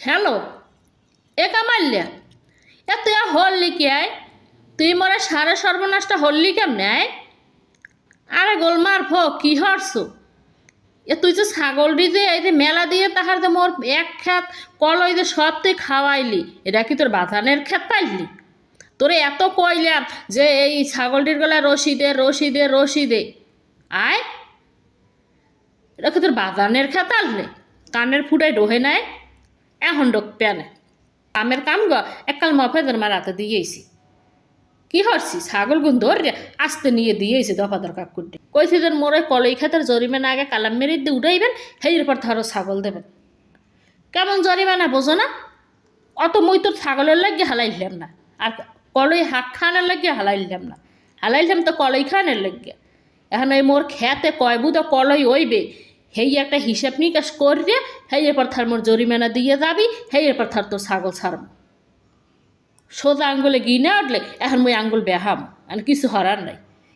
Hello, এ কামাইল্যা এ তুই আর হল্লি কি আয়? তুই মরে সারে সর্বনাশটা হল্লি কেমনে আয়? আরে গোলমার ভো কি হরছু? এ তুই যে ছাগল দিয়ে এই যে মেলা দিয়ে তাহার যে মোর এক খেত কলই যে সব তুই খাওয়াইলি, এটা কি তোর বাজানের খেত পাইলি? তোরে এত কইলাম যে এই ছাগলটির গলায় রশি দে রশি দে রশি দে, আয় এটা কি তোর বাজানের খেত আনলে? কানের ফুটায় ডোহে নাই, এখন ডোক প্যানে কামের কাম গ এককাল মফেদের মারাতে দিয়েছি। কি হরছি ছাগল গুন ধরে আস্তে নিয়ে দিয়েছি দফাদার কাকুরটি কইছি যে মোরে কলই খাতের জরিমানা আগে কালাম মেরে দিয়ে উঠাইবেন, হের পর ধরো ছাগল দেবেন। কেমন জরিমানা বোঝো না? অত মই তোর ছাগলের লাগিয়ে হালাইলাম না, আর কলই হাক খানের লাগিয়ে হালাইলাম না, হালাইলাম তো কলই খানের লাগিয়ে। এখন এই মোর খেতে কয় বুধ কলই ওইবে, হেই একটা হিসাব নিকাশ করিয়ে হেই এরপর থার মোর জরিমানা দিয়ে যাবি, হেই এরপর থার তোর ছাগল ছাড়ব। সোজা আঙ্গুলে গিনে উঠলে এখন মই আঙ্গুল বেহাম আর কিছু হরার নাই।